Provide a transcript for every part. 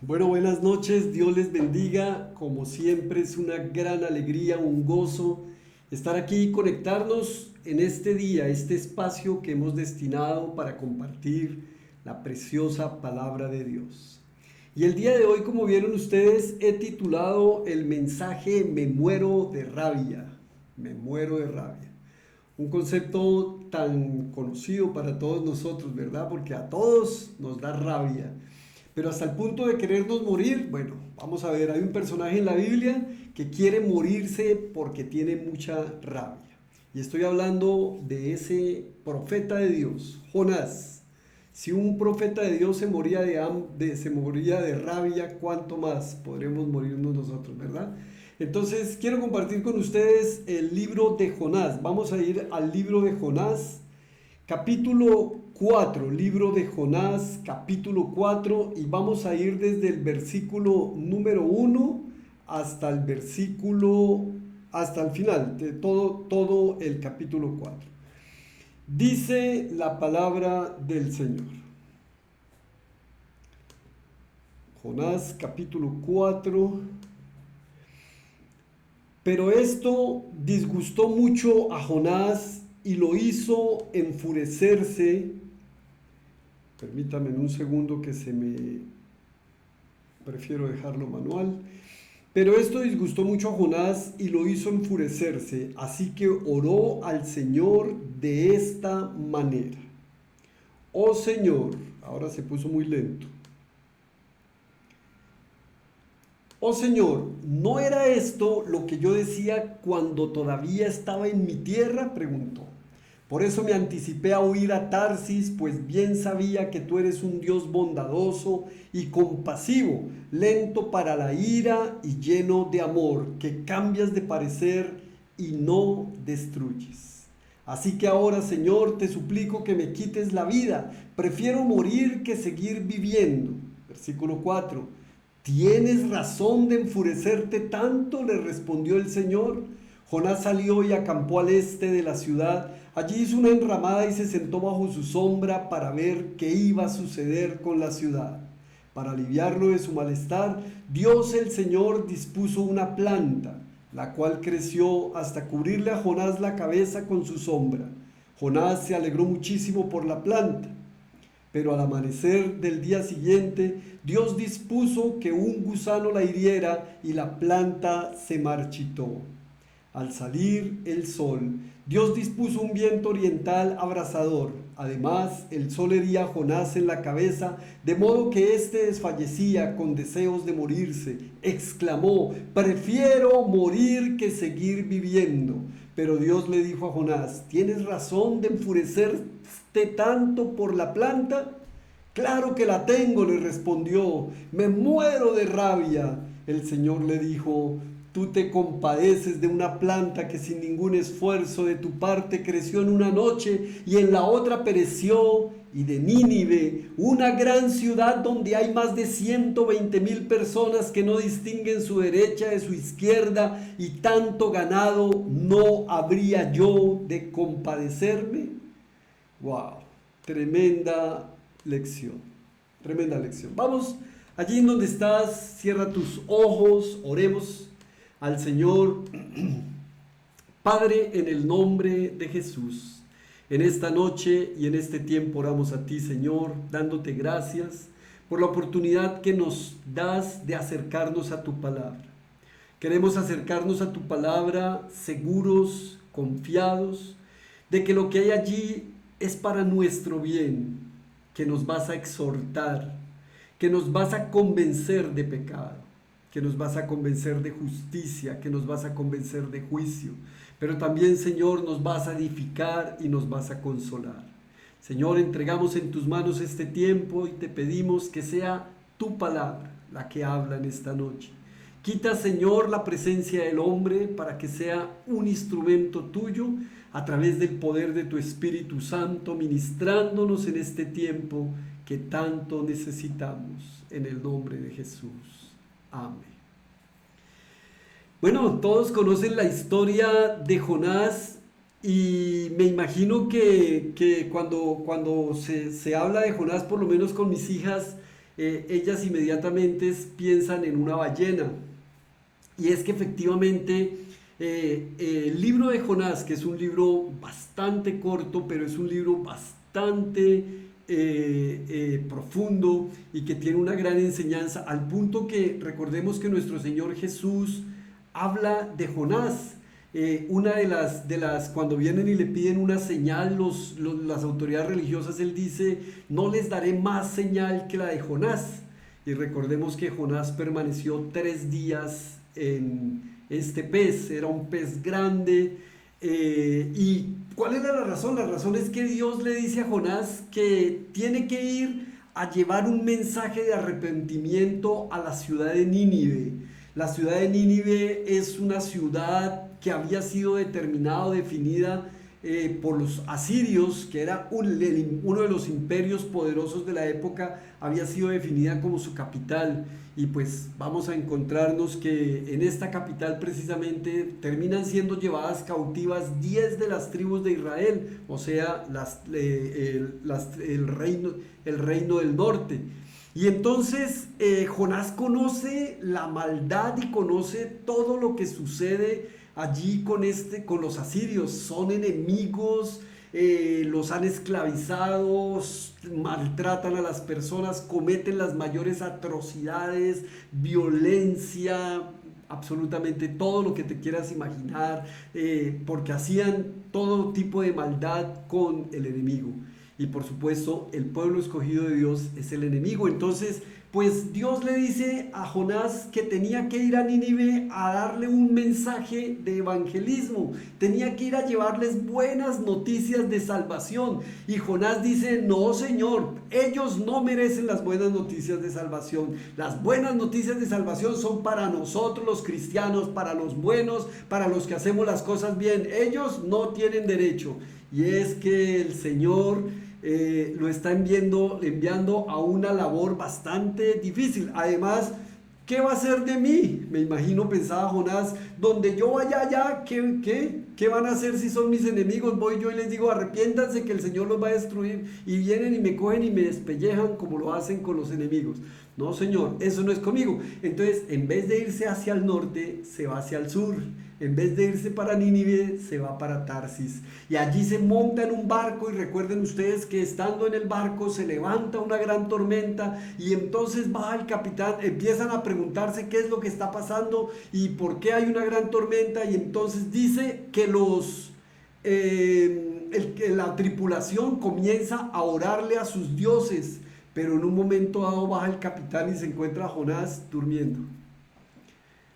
Bueno, buenas noches, Dios les bendiga. Como siempre es una gran alegría, un gozo estar aquí y conectarnos en este día, este espacio que hemos destinado para compartir la preciosa palabra de Dios. Y el día de hoy, como vieron ustedes, he titulado el mensaje Me muero de rabia. Me muero de rabia. Un concepto tan conocido para todos nosotros, ¿verdad? Porque a todos nos da rabia. Pero hasta el punto de querernos morir, bueno, vamos a ver, hay un personaje en la Biblia que quiere morirse porque tiene mucha rabia. Y estoy hablando de ese profeta de Dios, Jonás. Si un profeta de Dios se moría de rabia, ¿cuánto más podremos morirnos nosotros, verdad? Entonces, quiero compartir con ustedes el libro de Jonás. Vamos a ir al libro de Jonás, capítulo 4, libro de Jonás, capítulo 4, y vamos a ir desde el versículo número 1 hasta el hasta el final, de todo el capítulo 4. Dice la palabra del Señor. Jonás, capítulo 4. Pero esto disgustó mucho a Jonás y lo hizo enfurecerse. Permítame un segundo que prefiero dejarlo manual. Pero esto disgustó mucho a Jonás y lo hizo enfurecerse, así que oró al Señor de esta manera. Oh Señor, ahora se puso muy lento. Oh Señor, ¿no era esto lo que yo decía cuando todavía estaba en mi tierra?, preguntó. Por eso me anticipé a huir a Tarsis, pues bien sabía que tú eres un Dios bondadoso y compasivo, lento para la ira y lleno de amor, que cambias de parecer y no destruyes. Así que ahora, Señor, te suplico que me quites la vida. Prefiero morir que seguir viviendo. Versículo 4. ¿Tienes razón de enfurecerte tanto?, le respondió el Señor. Jonás salió y acampó al este de la ciudad. Allí hizo una enramada y se sentó bajo su sombra para ver qué iba a suceder con la ciudad. Para aliviarlo de su malestar, Dios el Señor dispuso una planta, la cual creció hasta cubrirle a Jonás la cabeza con su sombra. Jonás se alegró muchísimo por la planta. Pero al amanecer del día siguiente, Dios dispuso que un gusano la hiriera y la planta se marchitó. Al salir el sol, Dios dispuso un viento oriental abrasador. Además, el sol hería a Jonás en la cabeza, de modo que éste desfallecía con deseos de morirse. Exclamó: prefiero morir que seguir viviendo. Pero Dios le dijo a Jonás: ¿tienes razón de enfurecerte tanto por la planta? Claro que la tengo, le respondió. Me muero de rabia. El Señor le dijo: tú te compadeces de una planta que sin ningún esfuerzo de tu parte creció en una noche y en la otra pereció, y de Nínive, una gran ciudad donde hay más de 120,000 personas que no distinguen su derecha de su izquierda y tanto ganado, ¿no habría yo de compadecerme? ¡Wow! Tremenda lección, tremenda lección. Vamos, allí en donde estás, cierra tus ojos, oremos al Señor. Padre, en el nombre de Jesús, en esta noche y en este tiempo oramos a ti, Señor, dándote gracias por la oportunidad que nos das de acercarnos a tu palabra. Queremos acercarnos a tu palabra seguros, confiados, de que lo que hay allí es para nuestro bien, que nos vas a exhortar, que nos vas a convencer de pecado, que nos vas a convencer de justicia, que nos vas a convencer de juicio, pero también, Señor, nos vas a edificar y nos vas a consolar. Señor, entregamos en tus manos este tiempo y te pedimos que sea tu palabra la que habla en esta noche. Quita, Señor, la presencia del hombre para que sea un instrumento tuyo a través del poder de tu Espíritu Santo, ministrándonos en este tiempo que tanto necesitamos, en el nombre de Jesús. Amén. Bueno, todos conocen la historia de Jonás y Y me imagino que cuando se habla de Jonás, por lo menos con mis hijas, ellas inmediatamente piensan en una ballena. Y es que efectivamente el libro de Jonás, que es un libro bastante corto, pero es un libro bastante profundo y que tiene una gran enseñanza, al punto que recordemos que nuestro Señor Jesús habla de Jonás. Una cuando vienen y le piden una señal las autoridades religiosas, él dice, no les daré más señal que la de Jonás. Y recordemos que Jonás permaneció 3 días en este pez, era un pez grande. ¿Y cuál era la razón? La razón es que Dios le dice a Jonás que tiene que ir a llevar un mensaje de arrepentimiento a la ciudad de Nínive. La ciudad de Nínive es una ciudad que había sido determinada o definida por los asirios, que era uno de los imperios poderosos de la época, había sido definida como su capital. Y pues vamos a encontrarnos que en esta capital precisamente terminan siendo llevadas cautivas 10 de las tribus de Israel, o sea, el reino del norte. Y entonces Jonás conoce la maldad y conoce todo lo que sucede allí con los asirios. Son enemigos, los han esclavizado, maltratan a las personas, cometen las mayores atrocidades, violencia, absolutamente todo lo que te quieras imaginar, porque hacían todo tipo de maldad con el enemigo. Y por supuesto, el pueblo escogido de Dios es el enemigo. Entonces, pues Dios le dice a Jonás que tenía que ir a Nínive a darle un mensaje de evangelismo. Tenía que ir a llevarles buenas noticias de salvación. Y Jonás dice, no Señor, ellos no merecen las buenas noticias de salvación. Las buenas noticias de salvación son para nosotros los cristianos, para los buenos, para los que hacemos las cosas bien. Ellos no tienen derecho. Y es que el Señor lo está enviando a una labor bastante difícil. Además, ¿qué va a hacer de mí? Me imagino, pensaba Jonás, donde yo vaya allá, ¿qué van a hacer si son mis enemigos? Voy yo y les digo, arrepiéntanse que el Señor los va a destruir. Y vienen y me cogen y me despellejan como lo hacen con los enemigos. No, Señor, eso no es conmigo. Entonces, en vez de irse hacia el norte, se va hacia el sur. En vez de irse para Nínive, se va para Tarsis. Y allí se monta en un barco, y recuerden ustedes que estando en el barco se levanta una gran tormenta, y entonces baja el capitán, empiezan a preguntarse qué es lo que está pasando y por qué hay una gran tormenta, y entonces dice que la tripulación comienza a orarle a sus dioses, pero en un momento dado baja el capitán y se encuentra a Jonás durmiendo.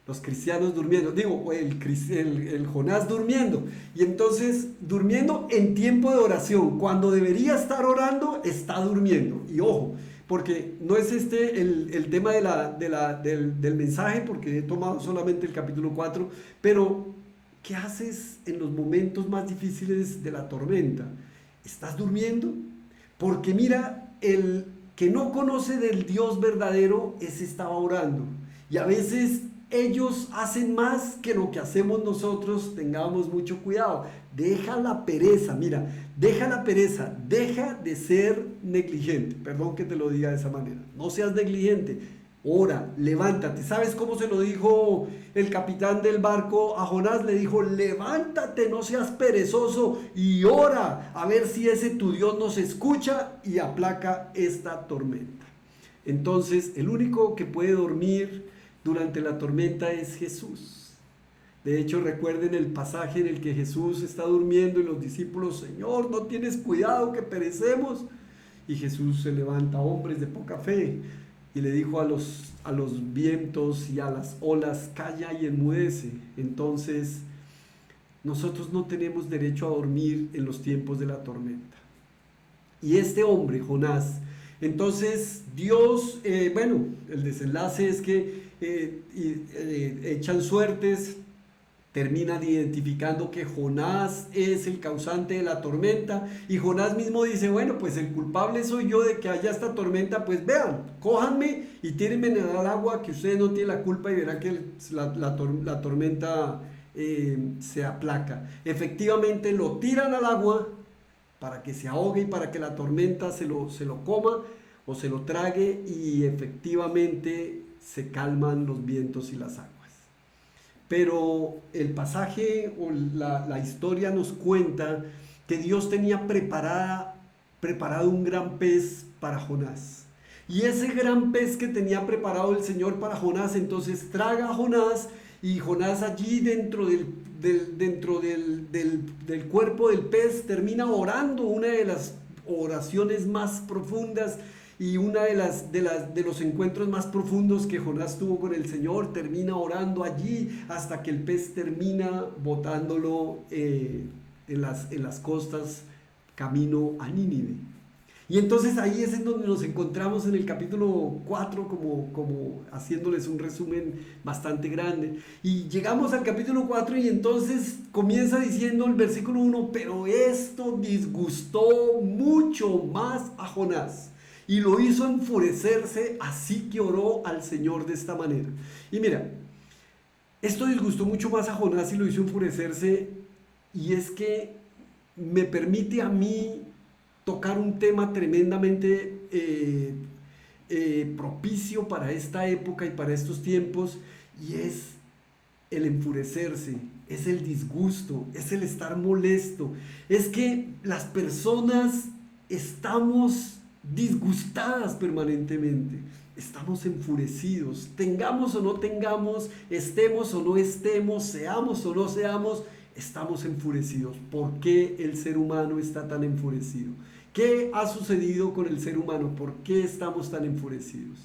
Los cristianos durmiendo, el Jonás durmiendo. Y entonces, durmiendo en tiempo de oración. Cuando debería estar orando, está durmiendo. Y ojo, porque no es el tema del mensaje, porque he tomado solamente el capítulo 4, pero ¿qué haces en los momentos más difíciles de la tormenta? ¿Estás durmiendo? Porque mira, el que no conoce del Dios verdadero, ese estaba orando. Y a veces ellos hacen más que lo que hacemos nosotros. Tengamos mucho cuidado. Deja la pereza, mira, deja la pereza, deja de ser negligente. Perdón que te lo diga de esa manera. No seas negligente. Ora, levántate. ¿Sabes cómo se lo dijo el capitán del barco a Jonás? Le dijo, levántate, no seas perezoso y ora a ver si ese tu Dios nos escucha y aplaca esta tormenta. Entonces, el único que puede dormir durante la tormenta es Jesús. De hecho, recuerden el pasaje en el que Jesús está durmiendo y los discípulos, Señor, ¿no tienes cuidado que perecemos? Y Jesús se levanta, hombres de poca fe, y le dijo a los vientos y a las olas, calla y enmudece. Entonces, nosotros no tenemos derecho a dormir en los tiempos de la tormenta. Y este hombre, Jonás, entonces Dios, el desenlace es que echan suertes, terminan identificando que Jonás es el causante de la tormenta, y Jonás mismo dice, bueno, pues el culpable soy yo de que haya esta tormenta, pues vean, cójanme y tírenme al agua, que ustedes no tienen la culpa, y verán que la tormenta se aplaca. Efectivamente lo tiran al agua para que se ahogue y para que la tormenta se lo coma o se lo trague, y efectivamente se calman los vientos y las aguas. Pero el pasaje o la historia nos cuenta que Dios tenía preparado un gran pez para Jonás. Y ese gran pez que tenía preparado el Señor para Jonás, entonces traga a Jonás, y Jonás allí dentro del cuerpo del pez termina orando una de las oraciones más profundas y una de los encuentros más profundos que Jonás tuvo con el Señor. Termina orando allí hasta que el pez termina botándolo en las costas camino a Nínive. Y entonces ahí es en donde nos encontramos en el capítulo 4, como haciéndoles un resumen bastante grande. Y llegamos al capítulo 4 y entonces comienza diciendo el versículo 1, pero esto disgustó mucho más a Jonás y lo hizo enfurecerse, así que oró al Señor de esta manera. Y mira, esto disgustó mucho más a Jonás y lo hizo enfurecerse, y es que me permite a mí tocar un tema tremendamente propicio para esta época y para estos tiempos, y es el enfurecerse, es el disgusto, es el estar molesto. Es que las personas estamos disgustadas permanentemente, estamos enfurecidos, tengamos o no tengamos, estemos o no estemos, seamos o no seamos, estamos enfurecidos. ¿Por qué el ser humano está tan enfurecido? ¿Qué ha sucedido con el ser humano? ¿Por qué estamos tan enfurecidos?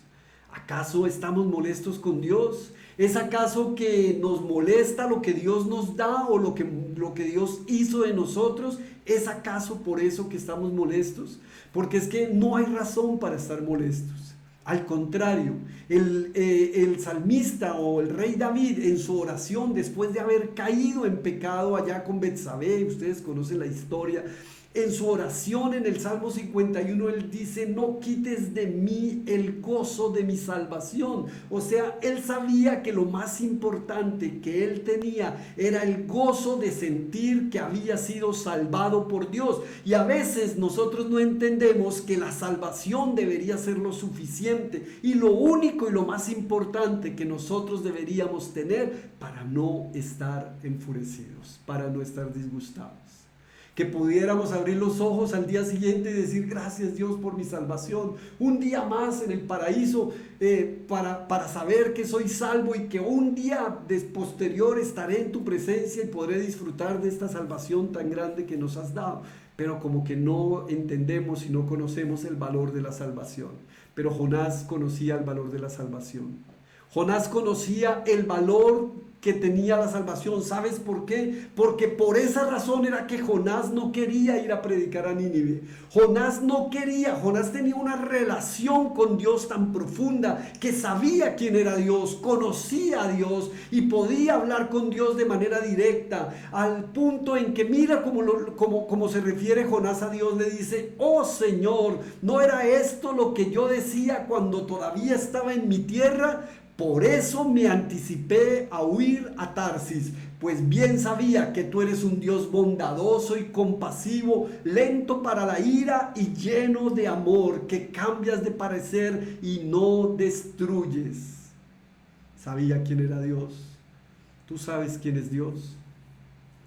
¿Acaso estamos molestos con Dios? ¿Es acaso que nos molesta lo que Dios nos da o lo que Dios hizo de nosotros? ¿Es acaso por eso que estamos molestos? Porque es que no hay razón para estar molestos. Al contrario, el salmista o el rey David, en su oración después de haber caído en pecado allá con Betsabé, ustedes conocen la historia, en su oración en el Salmo 51 él dice: no quites de mí el gozo de mi salvación. O sea, él sabía que lo más importante que él tenía era el gozo de sentir que había sido salvado por Dios. Y a veces nosotros no entendemos que la salvación debería ser lo suficiente y lo único y lo más importante que nosotros deberíamos tener para no estar enfurecidos, para no estar disgustados. Que pudiéramos abrir los ojos al día siguiente y decir: gracias Dios por mi salvación, un día más en el paraíso, para saber que soy salvo y que un día posterior estaré en tu presencia y podré disfrutar de esta salvación tan grande que nos has dado. Pero como que no entendemos y no conocemos el valor de la salvación. Pero Jonás conocía el valor de la salvación. Jonás conocía el valor que tenía la salvación. ¿Sabes por qué? Porque por esa razón era que Jonás no quería ir a predicar a Nínive. Jonás no quería. Jonás tenía una relación con Dios tan profunda que sabía quién era Dios, conocía a Dios y podía hablar con Dios de manera directa, al punto en que mira cómo se refiere Jonás a Dios. Le dice: oh Señor, ¿no era esto lo que yo decía cuando todavía estaba en mi tierra? Por eso me anticipé a huir a Tarsis, pues bien sabía que tú eres un Dios bondadoso y compasivo, lento para la ira y lleno de amor, que cambias de parecer y no destruyes. Sabía quién era Dios. ¿Tú sabes quién es Dios?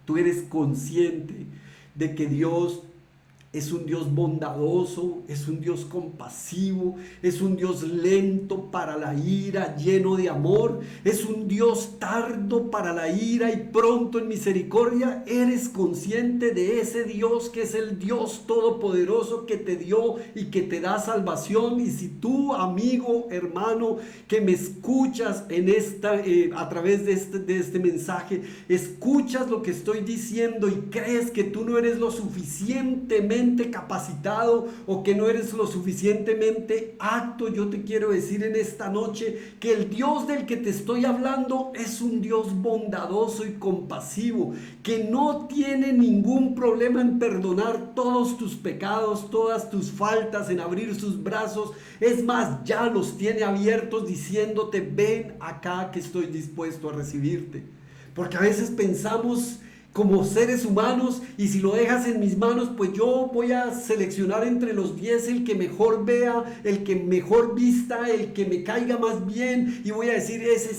¿Tú eres consciente de que Dios es un Dios bondadoso, es un Dios compasivo, es un Dios lento para la ira, lleno de amor, es un Dios tardo para la ira y pronto en misericordia? ¿Eres consciente de ese Dios que es el Dios todopoderoso que te dio y que te da salvación? Y si tú, amigo, hermano, que me escuchas a través de este mensaje, escuchas lo que estoy diciendo y crees que tú no eres lo suficientemente capacitado o que no eres lo suficientemente apto, yo te quiero decir en esta noche que el Dios del que te estoy hablando es un Dios bondadoso y compasivo, que no tiene ningún problema en perdonar todos tus pecados, todas tus faltas, en abrir sus brazos. Es más, ya los tiene abiertos diciéndote: ven acá que estoy dispuesto a recibirte. Porque a veces pensamos como seres humanos, y si lo dejas en mis manos, pues yo voy a seleccionar entre los 10 el que mejor vea, el que mejor vista, el que me caiga más bien, y voy a decir ese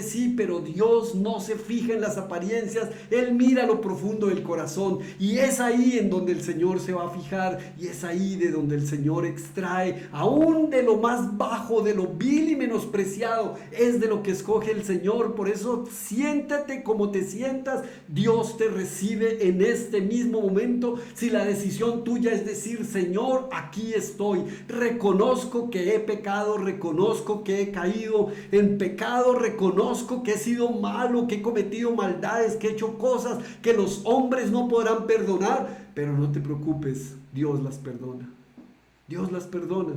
sí, pero Dios no se fija en las apariencias, Él mira lo profundo del corazón, y es ahí en donde el Señor se va a fijar, y es ahí de donde el Señor extrae, aún de lo más bajo, de lo vil y menospreciado, es de lo que escoge el Señor. Por eso siéntate como te sientas, Dios te recibe en este mismo momento. Si la decisión tuya es decir: Señor, aquí estoy, reconozco que he pecado, reconozco que he caído en pecado, reconozco que he sido malo, que he cometido maldades, que he hecho cosas que los hombres no podrán perdonar, pero no te preocupes, Dios las perdona. Dios las perdona.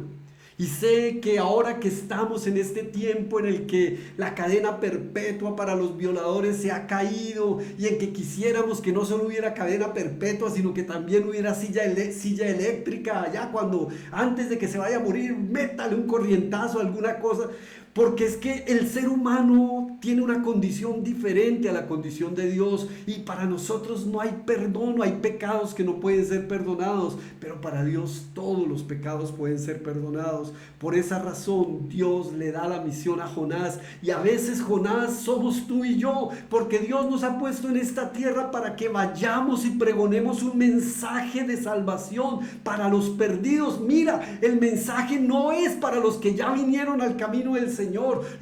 Y sé que ahora que estamos en este tiempo en el que la cadena perpetua para los violadores se ha caído, y en que quisiéramos que no solo hubiera cadena perpetua, sino que también hubiera silla eléctrica, ya cuando antes de que se vaya a morir, métale un corrientazo, alguna cosa. Porque es que el ser humano tiene una condición diferente a la condición de Dios, y para nosotros no hay perdón, no hay pecados que no pueden ser perdonados, pero para Dios todos los pecados pueden ser perdonados. Por esa razón Dios le da la misión a Jonás, y a veces Jonás somos tú y yo, porque Dios nos ha puesto en esta tierra para que vayamos y pregonemos un mensaje de salvación para los perdidos. Mira, el mensaje no es para los que ya vinieron al camino del Señor.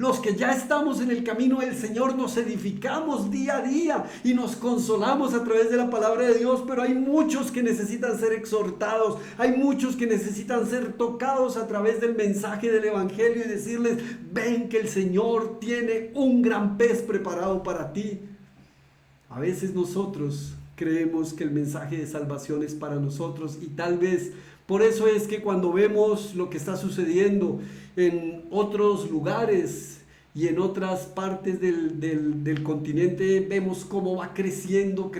Los que ya estamos en el camino del Señor nos edificamos día a día y nos consolamos a través de la palabra de Dios, pero hay muchos que necesitan ser exhortados, hay muchos que necesitan ser tocados a través del mensaje del Evangelio y decirles: ven que el Señor tiene un gran pez preparado para ti. A veces nosotros creemos que el mensaje de salvación es para nosotros, y tal vez por eso es que cuando vemos lo que está sucediendo en otros lugares y en otras partes del continente, vemos cómo va creciendo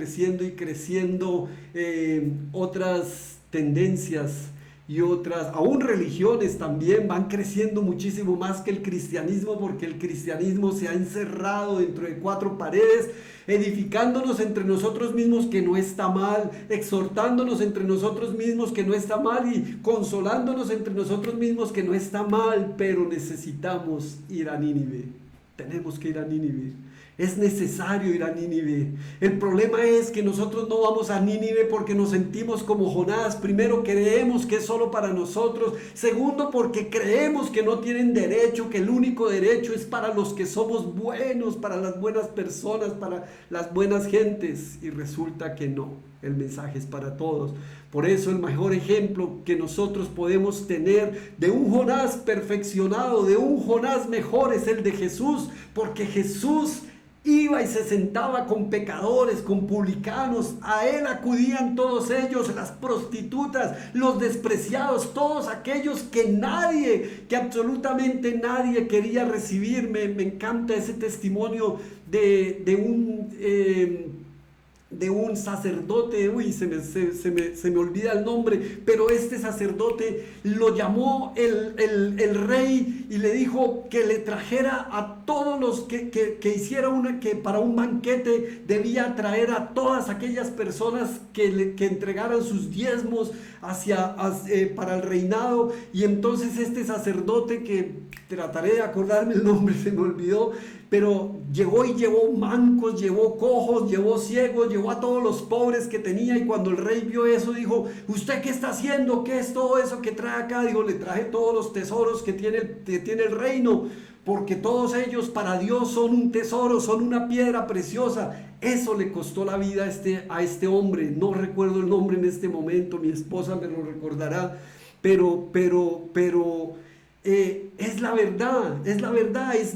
otras tendencias, y otras, aún religiones también van creciendo muchísimo más que el cristianismo, porque el cristianismo se ha encerrado dentro de 4 paredes, edificándonos entre nosotros mismos, que no está mal, exhortándonos entre nosotros mismos, que no está mal, y consolándonos entre nosotros mismos, que no está mal. Pero necesitamos ir a Nínive, tenemos que ir a Nínive. Es necesario ir a Nínive. El problema es que nosotros no vamos a Nínive porque nos sentimos como Jonás. Primero, creemos que es solo para nosotros. Segundo, porque creemos que no tienen derecho, que el único derecho es para los que somos buenos, para las buenas personas, para las buenas gentes. Y resulta que no, el mensaje es para todos. Por eso el mejor ejemplo que nosotros podemos tener de un Jonás perfeccionado, de un Jonás mejor, es el de Jesús, porque Jesús iba y se sentaba con pecadores, con publicanos. A él acudían todos ellos, las prostitutas, los despreciados, todos aquellos que absolutamente nadie quería recibir. Me encanta ese testimonio de un sacerdote, se me olvida el nombre, pero este sacerdote lo llamó el rey y le dijo que le trajera a todos los que hiciera que para un banquete debía traer a todas aquellas personas que entregaran sus diezmos para el reinado. Y entonces este sacerdote, que trataré de acordarme el nombre, se me olvidó, pero llegó y llevó mancos, llevó cojos, llevó ciegos, llevó a todos los pobres que tenía. Y cuando el rey vio eso, dijo: ¿usted qué está haciendo? ¿Qué es todo eso que trae acá? Digo: le traje todos los tesoros que tiene el reino, porque todos ellos para Dios son un tesoro, son una piedra preciosa. Eso le costó la vida a este hombre. No recuerdo el nombre en este momento, mi esposa me lo recordará, pero es la verdad.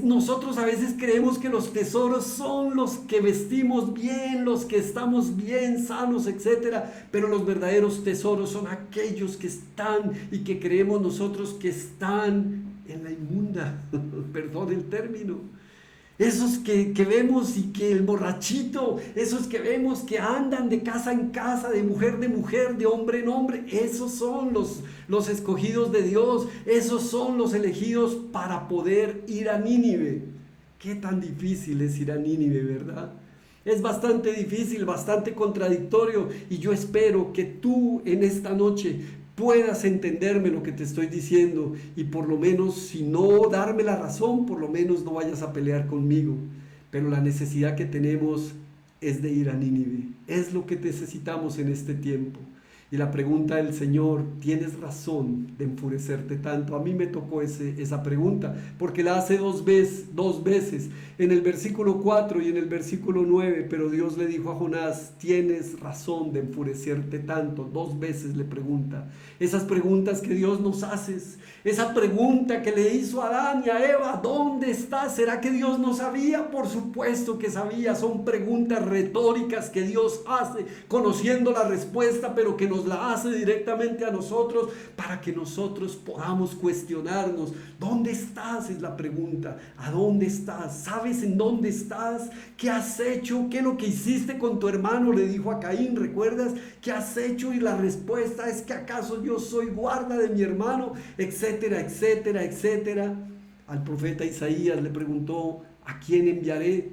Nosotros a veces creemos que los tesoros son los que vestimos bien, los que estamos bien, sanos, etc. Pero los verdaderos tesoros son aquellos que están, y que creemos nosotros que están en la inmunda, perdón el término. Esos que vemos, y que el borrachito, esos que vemos que andan de casa en casa, de mujer, de hombre en hombre, esos son los escogidos de Dios, esos son los elegidos para poder ir a Nínive. Qué tan difícil es ir a Nínive, ¿verdad? Es bastante difícil, bastante contradictorio, y yo espero que tú en esta noche puedas entenderme lo que te estoy diciendo y por lo menos, si no darme la razón, por lo menos no vayas a pelear conmigo. Pero la necesidad que tenemos es de ir a Nínive. Es lo que necesitamos en este tiempo. Y la pregunta del Señor, ¿tienes razón de enfurecerte tanto? A mí me tocó esa pregunta, porque la hace dos veces, en el versículo 4 y en el versículo 9, pero Dios le dijo a Jonás, ¿tienes razón de enfurecerte tanto? Dos veces le pregunta. Esas preguntas que Dios nos hace, esa pregunta que le hizo a Adán y a Eva, ¿dónde estás? ¿Será que Dios no sabía? Por supuesto que sabía, son preguntas retóricas que Dios hace, conociendo la respuesta, pero que nos la hace directamente a nosotros para que nosotros podamos cuestionarnos. ¿Dónde estás? Es la pregunta. ¿A dónde estás? ¿Sabes en dónde estás? ¿Qué has hecho? ¿Qué es lo que hiciste con tu hermano? Le dijo a Caín, ¿recuerdas? ¿Qué has hecho? Y la respuesta es que acaso yo soy guarda de mi hermano, etcétera, etcétera, etcétera. Al profeta Isaías le preguntó, ¿a quién enviaré?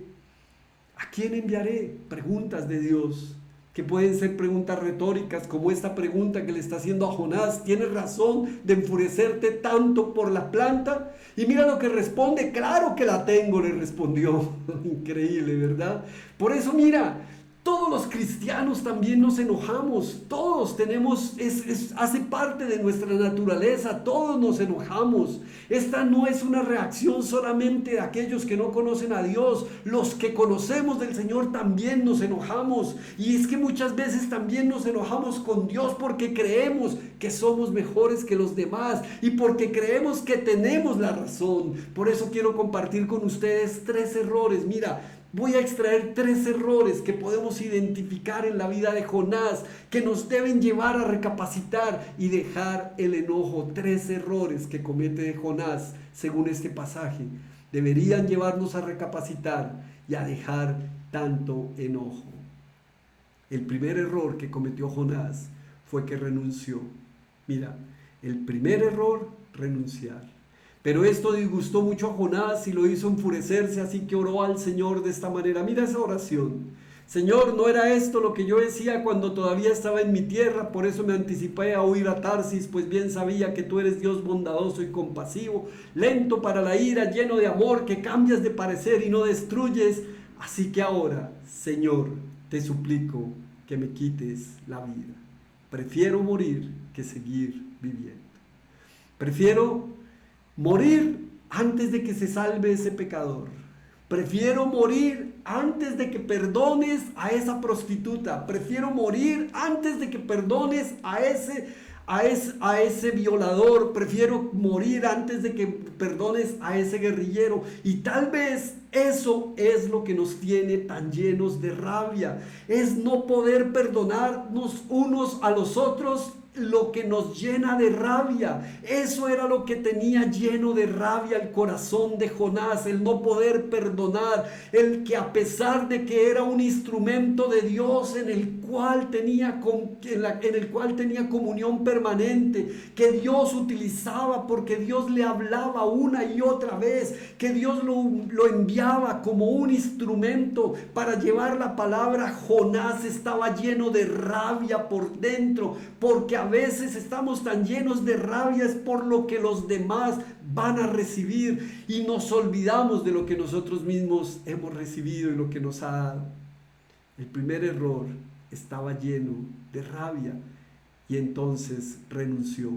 ¿A quién enviaré? Preguntas de Dios, que pueden ser preguntas retóricas, como esta pregunta que le está haciendo a Jonás. ¿Tienes razón de enfurecerte tanto por la planta? Y mira lo que responde. Claro que la tengo, le respondió. Increíble, ¿verdad? Por eso mira, todos los cristianos también nos enojamos, todos tenemos, hace parte de nuestra naturaleza, todos nos enojamos. Esta no es una reacción solamente de aquellos que no conocen a Dios, los que conocemos del Señor también nos enojamos. Y es que muchas veces también nos enojamos con Dios porque creemos que somos mejores que los demás y porque creemos que tenemos la razón. Por eso quiero compartir con ustedes 3 errores. Mira, voy a extraer 3 errores que podemos identificar en la vida de Jonás, que nos deben llevar a recapacitar y dejar el enojo. 3 errores que comete Jonás, según este pasaje, deberían llevarnos a recapacitar y a dejar tanto enojo. El primer error que cometió Jonás fue que renunció. Mira, el primer error, renunciar. Pero esto disgustó mucho a Jonás y lo hizo enfurecerse, así que oró al Señor de esta manera. Mira esa oración. Señor, ¿no era esto lo que yo decía cuando todavía estaba en mi tierra? Por eso me anticipé a huir a Tarsis, pues bien sabía que tú eres Dios bondadoso y compasivo, lento para la ira, lleno de amor, que cambias de parecer y no destruyes. Así que ahora, Señor, te suplico que me quites la vida. Prefiero morir que seguir viviendo. Prefiero morir antes de que se salve ese pecador. Prefiero morir antes de que perdones a esa prostituta. Prefiero morir antes de que perdones a ese violador. Prefiero morir antes de que perdones a ese guerrillero. Y tal vez eso es lo que nos tiene tan llenos de rabia. Es no poder perdonarnos unos a los otros, lo que nos llena de rabia. Eso era lo que tenía lleno de rabia el corazón de Jonás, el no poder perdonar, el que a pesar de que era un instrumento de Dios en el cual tenía comunión permanente, que Dios utilizaba porque Dios le hablaba una y otra vez, que Dios lo enviaba como un instrumento para llevar la palabra, Jonás estaba lleno de rabia por dentro, porque a veces estamos tan llenos de rabia es por lo que los demás van a recibir y nos olvidamos de lo que nosotros mismos hemos recibido y lo que nos ha dado. El primer error, estaba lleno de rabia y entonces renunció.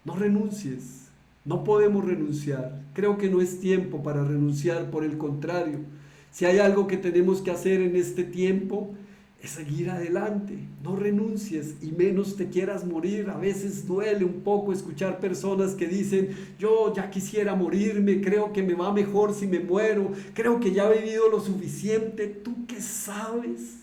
No renuncies, no podemos renunciar. Creo que no es tiempo para renunciar, por el contrario. Si hay algo que tenemos que hacer en este tiempo, es seguir adelante. No renuncies y menos te quieras morir. A veces duele un poco escuchar personas que dicen, yo ya quisiera morirme, creo que me va mejor si me muero, creo que ya he vivido lo suficiente. ¿Tú qué sabes?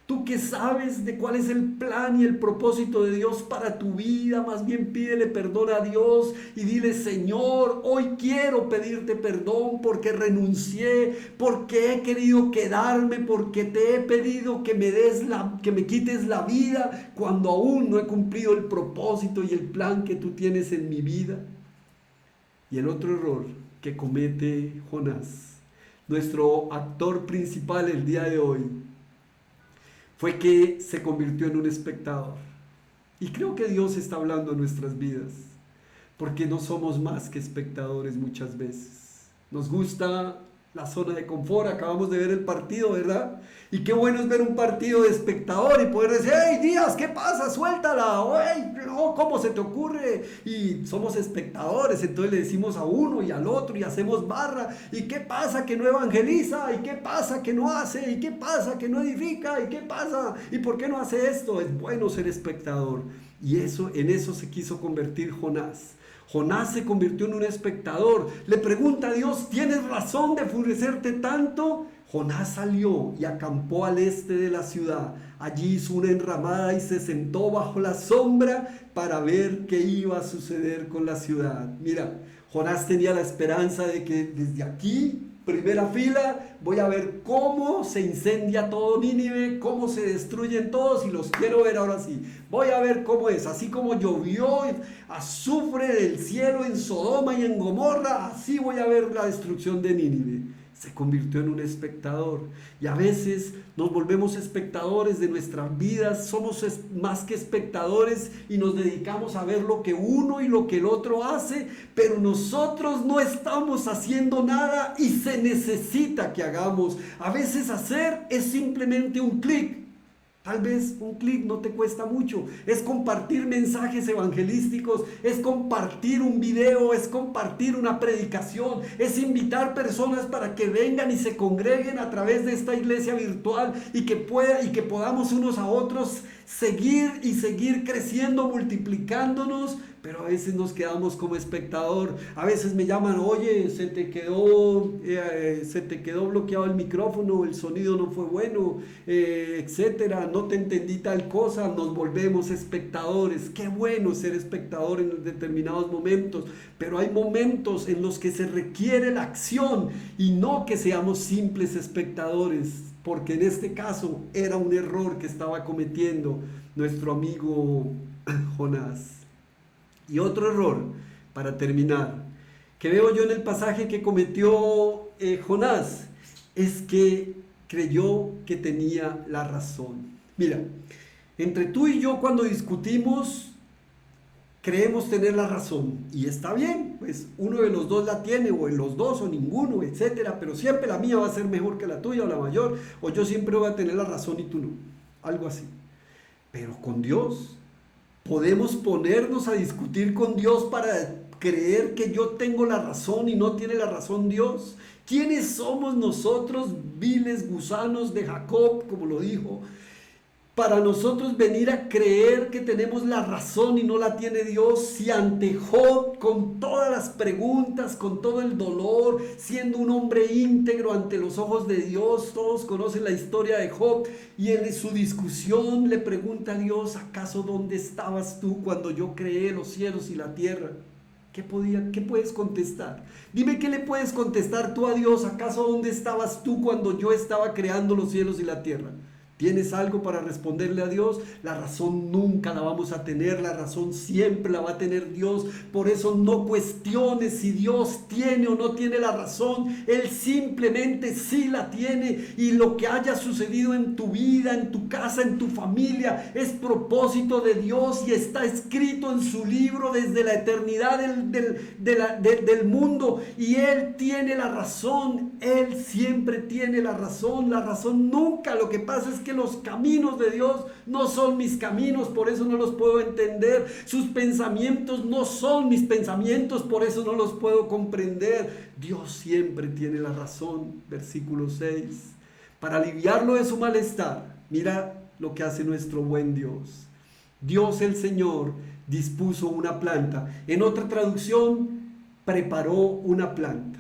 ¿Tú qué sabes de cuál es el plan y el propósito de Dios para tu vida? Más bien pídele perdón a Dios y dile, Señor, hoy quiero pedirte perdón porque renuncié, porque he querido quedarme, porque te he pedido que me quites la vida cuando aún no he cumplido el propósito y el plan que tú tienes en mi vida. Y el otro error que comete Jonás, nuestro actor principal el día de hoy, fue que se convirtió en un espectador. Y creo que Dios está hablando en nuestras vidas, porque no somos más que espectadores muchas veces. Nos gusta la zona de confort, acabamos de ver el partido, ¿verdad? Y qué bueno es ver un partido de espectador y poder decir, hey Díaz, ¿qué pasa? Suéltala, hey, no, ¿cómo se te ocurre? Y somos espectadores, entonces le decimos a uno y al otro y hacemos barra, ¿y qué pasa que no evangeliza? ¿Y qué pasa que no hace? ¿Y qué pasa que no edifica? ¿Y qué pasa? ¿Y por qué no hace esto? Es bueno ser espectador. Y en eso se quiso convertir Jonás. Jonás se convirtió en un espectador. Le pregunta a Dios, ¿tienes razón de enfurecerte tanto? Jonás salió y acampó al este de la ciudad. Allí hizo una enramada y se sentó bajo la sombra para ver qué iba a suceder con la ciudad. Mira, Jonás tenía la esperanza de que desde aquí, primera fila, voy a ver cómo se incendia todo Nínive, cómo se destruyen todos y los quiero ver ahora sí. Voy a ver cómo es, así como llovió azufre del cielo en Sodoma y en Gomorra, así voy a ver la destrucción de Nínive. Se convirtió en un espectador. Y a veces nos volvemos espectadores de nuestras vidas, somos más que espectadores y nos dedicamos a ver lo que uno y lo que el otro hace, pero nosotros no estamos haciendo nada y se necesita que hagamos. A veces hacer es simplemente un clic. Tal vez un clic no te cuesta mucho, es compartir mensajes evangelísticos, es compartir un video, es compartir una predicación, es invitar personas para que vengan y se congreguen a través de esta iglesia virtual y que podamos unos a otros seguir creciendo, multiplicándonos. Pero a veces nos quedamos como espectador. A veces me llaman, oye, se te quedó bloqueado el micrófono, el sonido no fue bueno, etcétera, no te entendí tal cosa. Nos volvemos espectadores. Qué bueno ser espectador en determinados momentos, pero hay momentos en los que se requiere la acción y no que seamos simples espectadores, porque en este caso era un error que estaba cometiendo nuestro amigo Jonás. Y otro error, para terminar, que veo yo en el pasaje que cometió Jonás, es que creyó que tenía la razón. Mira, entre tú y yo cuando discutimos, creemos tener la razón. Y está bien, pues uno de los dos la tiene, o en los dos, o ninguno, etcétera. Pero siempre la mía va a ser mejor que la tuya, o la mayor, o yo siempre voy a tener la razón y tú no. Algo así. Pero con Dios podemos ponernos a discutir con Dios para creer que yo tengo la razón y no tiene la razón Dios. ¿Quiénes somos nosotros, viles gusanos de Jacob, como lo dijo, para nosotros venir a creer que tenemos la razón y no la tiene Dios? Si ante Job, con todas las preguntas, con todo el dolor, siendo un hombre íntegro ante los ojos de Dios, todos conocen la historia de Job, y en su discusión le pregunta a Dios, ¿acaso dónde estabas tú cuando yo creé los cielos y la tierra? ¿Qué puedes contestar? Dime, ¿qué le puedes contestar tú a Dios? ¿Acaso dónde estabas tú cuando yo estaba creando los cielos y la tierra? ¿Tienes algo para responderle a Dios? La razón nunca la vamos a tener, la razón siempre la va a tener Dios. Por eso no cuestiones si Dios tiene o no tiene la razón. Él simplemente sí la tiene, y lo que haya sucedido en tu vida, en tu casa, en tu familia, es propósito de Dios y está escrito en su libro desde la eternidad del mundo, y Él tiene la razón. Él siempre tiene la razón nunca. Lo que pasa es que los caminos de Dios no son mis caminos, por eso no los puedo entender. Sus pensamientos no son mis pensamientos, por eso no los puedo comprender. Dios siempre tiene la razón. Versículo 6. Para aliviarlo de su malestar, mira lo que hace nuestro buen Dios. Dios el Señor dispuso una planta. En otra traducción, preparó una planta.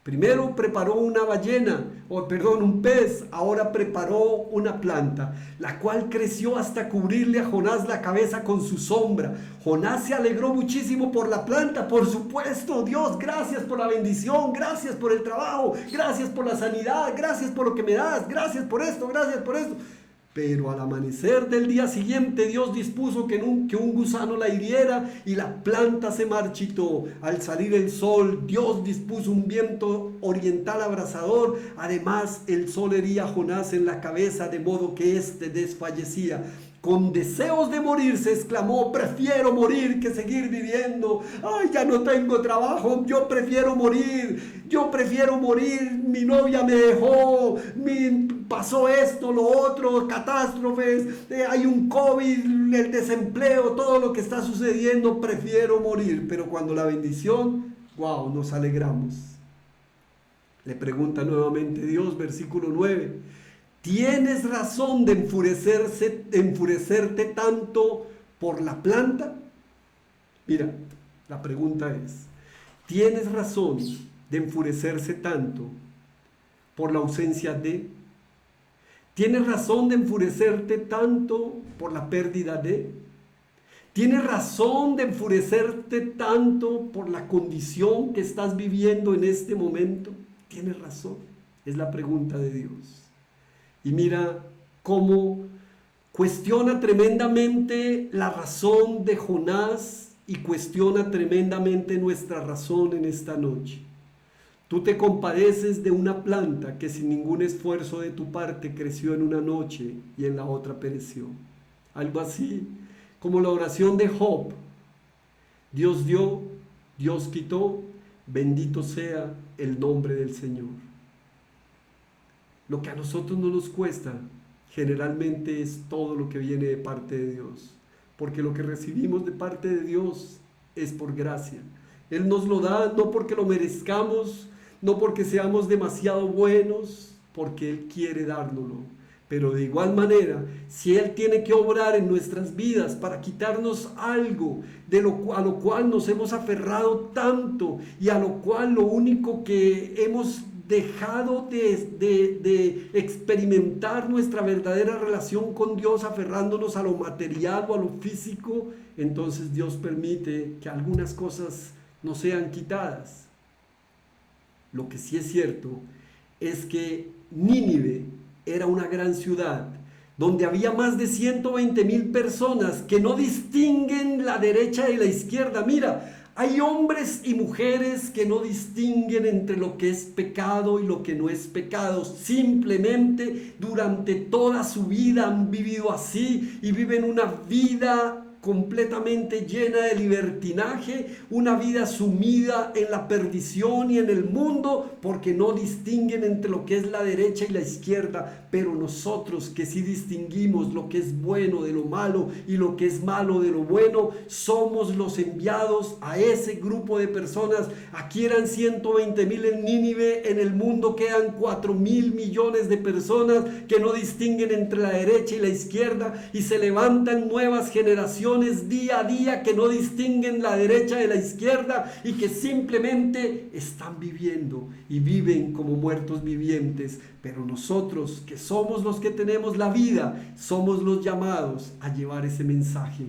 Primero preparó un pez, ahora preparó una planta, la cual creció hasta cubrirle a Jonás la cabeza con su sombra. Jonás se alegró muchísimo por la planta, por supuesto. Dios, gracias por la bendición, gracias por el trabajo, gracias por la sanidad, gracias por lo que me das, gracias por esto, gracias por esto. Pero al amanecer del día siguiente Dios dispuso que un gusano la hiriera y la planta se marchitó. Al salir el sol, Dios dispuso un viento oriental abrasador. Además, el sol hería a Jonás en la cabeza, de modo que éste desfallecía. Con deseos de morir se exclamó: prefiero morir que seguir viviendo. Ay, ya no tengo trabajo, yo prefiero morir, mi novia me dejó, pasó esto, lo otro, catástrofes, hay un COVID, el desempleo, todo lo que está sucediendo, prefiero morir. Pero cuando la bendición, wow, nos alegramos. Le pregunta nuevamente Dios, versículo 9. ¿Tienes razón de enfurecerte tanto por la planta? Mira, la pregunta es, ¿tienes razón de enfurecerse tanto por la ausencia de? ¿Tienes razón de enfurecerte tanto por la pérdida de? ¿Tienes razón de enfurecerte tanto por la condición que estás viviendo en este momento? ¿Tienes razón? Es la pregunta de Dios. Y mira cómo cuestiona tremendamente la razón de Jonás y cuestiona tremendamente nuestra razón en esta noche. Tú te compadeces de una planta que sin ningún esfuerzo de tu parte creció en una noche y en la otra pereció. Algo así como la oración de Job. Dios dio, Dios quitó, bendito sea el nombre del Señor. Lo que a nosotros no nos cuesta generalmente es todo lo que viene de parte de Dios, porque lo que recibimos de parte de Dios es por gracia. Él nos lo da no porque lo merezcamos, no porque seamos demasiado buenos, porque Él quiere dárnoslo. Pero de igual manera, si Él tiene que obrar en nuestras vidas para quitarnos algo a lo cual nos hemos aferrado tanto y a lo cual lo único que hemos dejado de experimentar nuestra verdadera relación con Dios aferrándonos a lo material o a lo físico, entonces Dios permite que algunas cosas no sean quitadas. Lo que sí es cierto es que Nínive era una gran ciudad donde había más de 120,000 personas que no distinguen la derecha y la izquierda. Mira, hay hombres y mujeres que no distinguen entre lo que es pecado y lo que no es pecado. Simplemente durante toda su vida han vivido así y viven una vida completamente llena de libertinaje, una vida sumida en la perdición y en el mundo, porque no distinguen entre lo que es la derecha y la izquierda. Pero nosotros que sí distinguimos lo que es bueno de lo malo y lo que es malo de lo bueno, somos los enviados a ese grupo de personas. Aquí eran 120,000 en Nínive, en el mundo quedan 4,000 millones de personas que no distinguen entre la derecha y la izquierda, y se levantan nuevas generaciones día a día que no distinguen la derecha de la izquierda y que simplemente están viviendo y viven como muertos vivientes. Pero nosotros, que somos los que tenemos la vida, somos los llamados a llevar ese mensaje.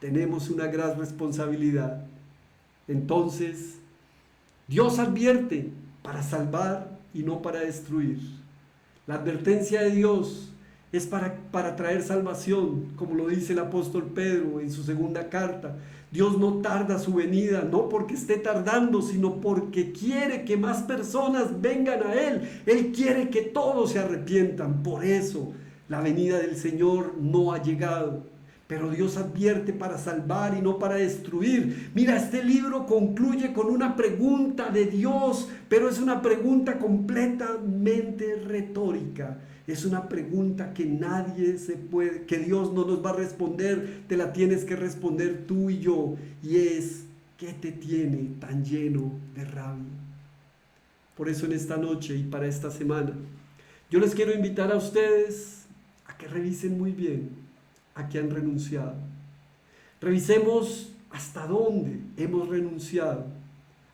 Tenemos una gran responsabilidad. Entonces, Dios advierte para salvar y no para destruir. La advertencia de Dios es para traer salvación, como lo dice el apóstol Pedro en su segunda carta. Dios no tarda su venida, no porque esté tardando, sino porque quiere que más personas vengan a Él. Él quiere que todos se arrepientan. Por eso la venida del Señor no ha llegado. Pero Dios advierte para salvar y no para destruir. Mira, este libro concluye con una pregunta de Dios, pero es una pregunta completamente retórica. Es una pregunta que que Dios no nos va a responder, te la tienes que responder tú y yo. Y es, ¿qué te tiene tan lleno de rabia? Por eso en esta noche y para esta semana, yo les quiero invitar a ustedes a que revisen muy bien a qué han renunciado. Revisemos hasta dónde hemos renunciado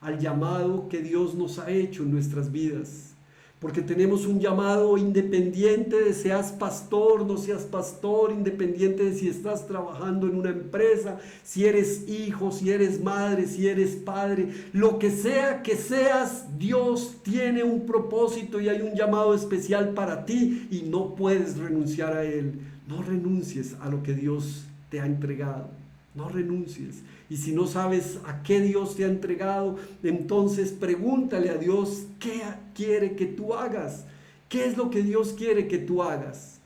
al llamado que Dios nos ha hecho en nuestras vidas. porque tenemos un llamado independiente de seas pastor, no seas pastor, independiente de si estás trabajando en una empresa, si eres hijo, si eres madre, si eres padre, lo que sea que seas, Dios tiene un propósito y hay un llamado especial para ti y no puedes renunciar a él. No renuncies a lo que Dios te ha entregado, no renuncies. Y si no sabes a qué Dios te ha entregado, entonces pregúntale a Dios qué quiere que tú hagas. ¿Qué es lo que Dios quiere que tú hagas?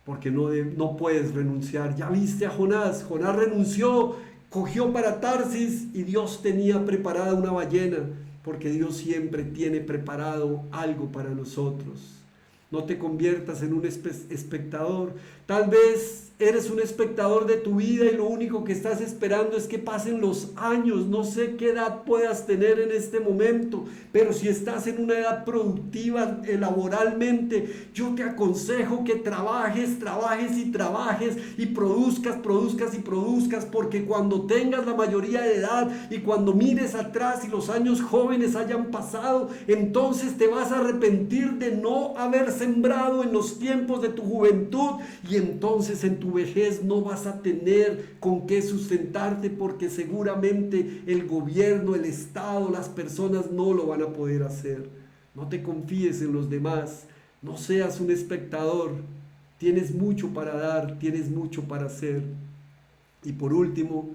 Porque no puedes renunciar. Ya viste a Jonás. Jonás renunció, cogió para Tarsis y Dios tenía preparada una ballena, porque Dios siempre tiene preparado algo para nosotros. No te conviertas en un espectador. Tal vez eres un espectador de tu vida y lo único que estás esperando es que pasen los años. No sé qué edad puedas tener en este momento, pero si estás en una edad productiva laboralmente, yo te aconsejo que trabajes y produzcas, porque cuando tengas la mayoría de edad y cuando mires atrás y los años jóvenes hayan pasado, entonces te vas a arrepentir de no haber sembrado en los tiempos de tu juventud, y entonces en tu vejez no vas a tener con qué sustentarte, porque seguramente el gobierno, el Estado, las personas no lo van a poder hacer. No te confíes en los demás, no seas un espectador. Tienes mucho para dar, tienes mucho para hacer. Y por último,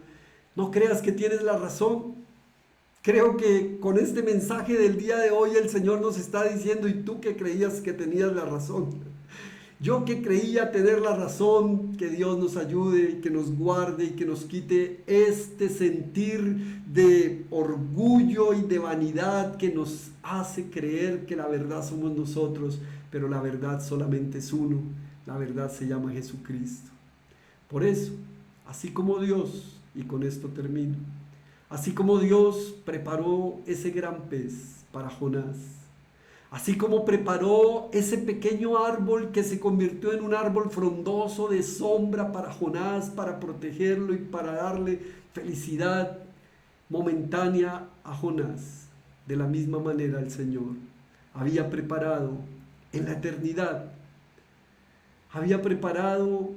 no creas que tienes la razón. Creo que con este mensaje del día de hoy el Señor nos está diciendo: ¿y tú que creías que tenías la razón? Yo que creía tener la razón. Que Dios nos ayude y que nos guarde y que nos quite este sentir de orgullo y de vanidad que nos hace creer que la verdad somos nosotros, pero la verdad solamente es uno. La verdad se llama Jesucristo. Por eso, así como Dios, y con esto termino, así como Dios preparó ese gran pez para Jonás, así como preparó ese pequeño árbol que se convirtió en un árbol frondoso de sombra para Jonás, para protegerlo y para darle felicidad momentánea a Jonás, de la misma manera el Señor había preparado en la eternidad, había preparado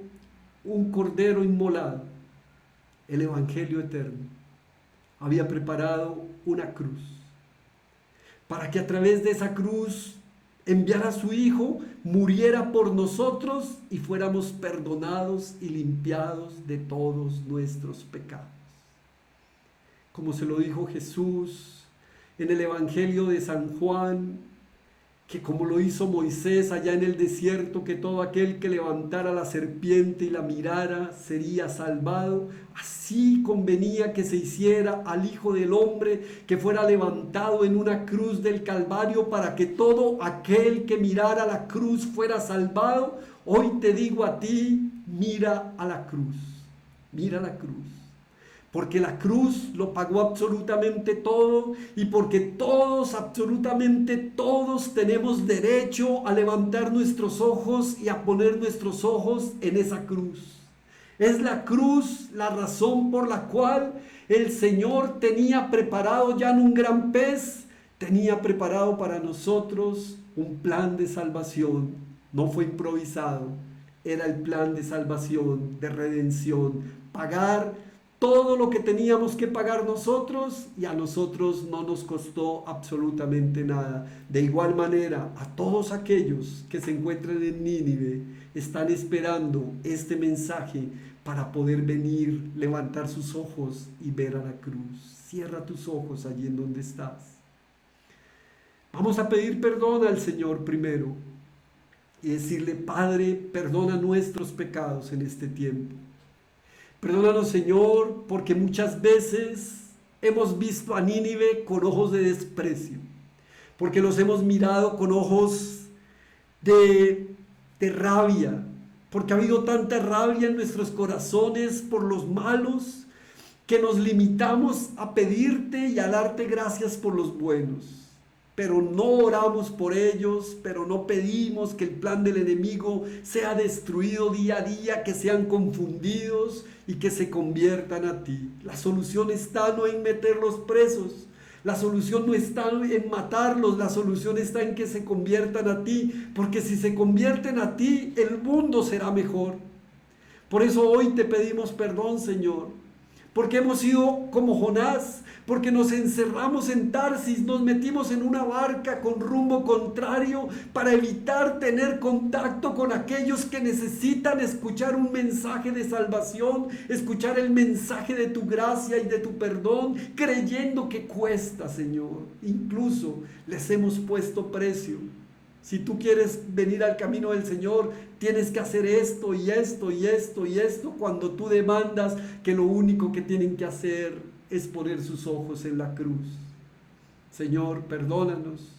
un cordero inmolado, el evangelio eterno, había preparado una cruz, para que a través de esa cruz enviara a su Hijo, muriera por nosotros y fuéramos perdonados y limpiados de todos nuestros pecados. Como se lo dijo Jesús en el Evangelio de San Juan, que como lo hizo Moisés allá en el desierto, que todo aquel que levantara la serpiente y la mirara sería salvado, así convenía que se hiciera al Hijo del Hombre, que fuera levantado en una cruz del Calvario, para que todo aquel que mirara la cruz fuera salvado. Hoy te digo a ti: mira a la cruz, mira la cruz. Porque la cruz lo pagó absolutamente todo, y porque todos, absolutamente todos, tenemos derecho a levantar nuestros ojos y a poner nuestros ojos en esa cruz. Es la cruz la razón por la cual el Señor tenía preparado ya en un gran pez, tenía preparado para nosotros un plan de salvación. No fue improvisado, era el plan de salvación, de redención, pagar todo lo que teníamos que pagar nosotros, y a nosotros no nos costó absolutamente nada. De igual manera, a todos aquellos que se encuentran en Nínive, están esperando este mensaje para poder venir, levantar sus ojos y ver a la cruz. Cierra tus ojos allí en donde estás. Vamos a pedir perdón al Señor primero y decirle: Padre, perdona nuestros pecados en este tiempo. Perdónanos, Señor, porque muchas veces hemos visto a Nínive con ojos de desprecio, porque los hemos mirado con ojos de rabia, porque ha habido tanta rabia en nuestros corazones por los malos, que nos limitamos a pedirte y a darte gracias por los buenos. Pero no oramos por ellos, pero no pedimos que el plan del enemigo sea destruido día a día, que sean confundidos y que se conviertan a ti. La solución está no en meterlos presos. La solución no está en matarlos, la solución está en que se conviertan a ti, porque si se convierten a ti, el mundo será mejor. Por eso hoy te pedimos perdón, Señor, porque hemos sido como Jonás, porque nos encerramos en Tarsis, nos metimos en una barca con rumbo contrario para evitar tener contacto con aquellos que necesitan escuchar un mensaje de salvación, escuchar el mensaje de tu gracia y de tu perdón, creyendo que cuesta, Señor. Incluso les hemos puesto precio. Si tú quieres venir al camino del Señor, tienes que hacer esto y esto y esto y esto, cuando tú demandas que lo único que tienen que hacer es poner sus ojos en la cruz. Señor, perdónanos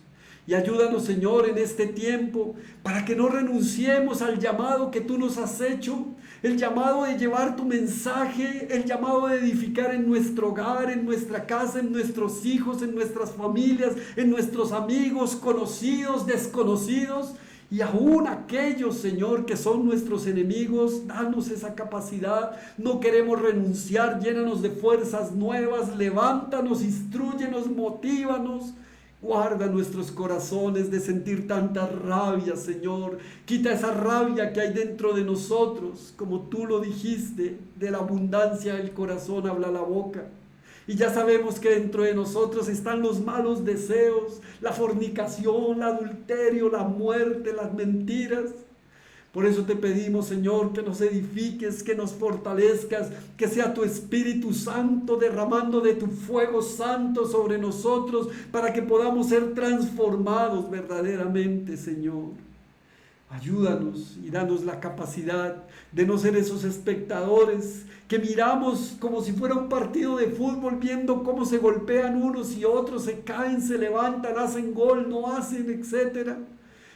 y ayúdanos, Señor, en este tiempo para que no renunciemos al llamado que tú nos has hecho, el llamado de llevar tu mensaje, el llamado de edificar en nuestro hogar, en nuestra casa, en nuestros hijos, en nuestras familias, en nuestros amigos, conocidos, desconocidos, y aún aquellos, Señor, que son nuestros enemigos. Danos esa capacidad. No queremos renunciar. Llénanos de fuerzas nuevas. Levántanos, instrúyenos, motívanos. Guarda nuestros corazones de sentir tanta rabia, Señor. Quita esa rabia que hay dentro de nosotros. Como tú lo dijiste, de la abundancia del corazón habla la boca. Y ya sabemos que dentro de nosotros están los malos deseos, la fornicación, el adulterio, la muerte, las mentiras. Por eso te pedimos, Señor, que nos edifiques, que nos fortalezcas, que sea tu Espíritu Santo derramando de tu fuego santo sobre nosotros para que podamos ser transformados verdaderamente, Señor. Ayúdanos y danos la capacidad de no ser esos espectadores que miramos como si fuera un partido de fútbol, viendo cómo se golpean unos y otros, se caen, se levantan, hacen gol, no hacen, etc.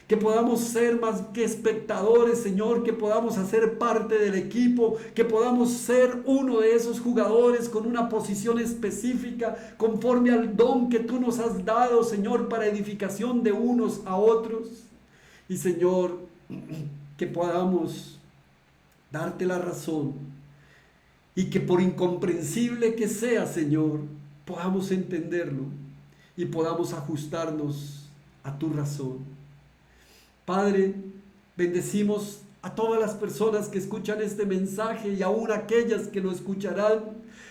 Que podamos ser más que espectadores, Señor, que podamos hacer parte del equipo, que podamos ser uno de esos jugadores con una posición específica, conforme al don que tú nos has dado, Señor, para edificación de unos a otros. Y Señor, que podamos darte la razón y que por incomprensible que sea, Señor, podamos entenderlo y podamos ajustarnos a tu razón. Padre, bendecimos a todas las personas que escuchan este mensaje y aún aquellas que lo escucharán,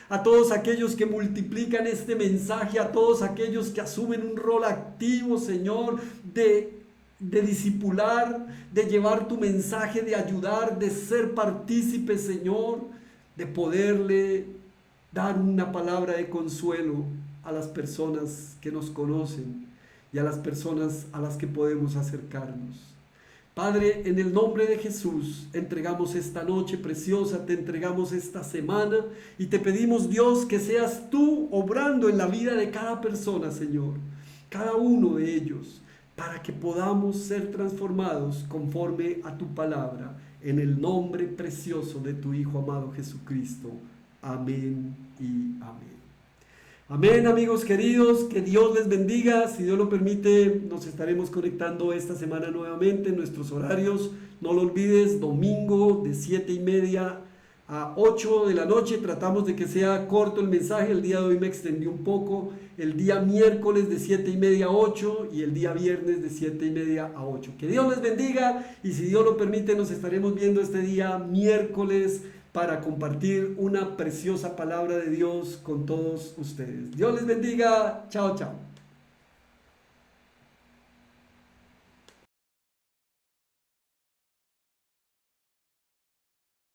a todos aquellos que multiplican este mensaje, a todos aquellos que asumen un rol activo, Señor, de discipular, de llevar tu mensaje, de ayudar, de ser partícipe, Señor, de poderle dar una palabra de consuelo a las personas que nos conocen y a las personas a las que podemos acercarnos. Padre, en el nombre de Jesús, entregamos esta noche preciosa, te entregamos esta semana y te pedimos, Dios, que seas tú obrando en la vida de cada persona, Señor, cada uno de ellos, para que podamos ser transformados conforme a tu palabra, en el nombre precioso de tu Hijo amado Jesucristo. Amén y amén. Amén, amigos queridos, que Dios les bendiga. Si Dios lo permite, nos estaremos conectando esta semana nuevamente en nuestros horarios. No lo olvides, domingo de 7:30 a 8 de la noche. Tratamos de que sea corto el mensaje. El día de hoy me extendí un poco. El día miércoles de 7:30 a 8 y el día viernes de 7:30 a 8. Que Dios les bendiga y si Dios lo permite, nos estaremos viendo este día miércoles para compartir una preciosa palabra de Dios con todos ustedes. Dios les bendiga. Chao, chao.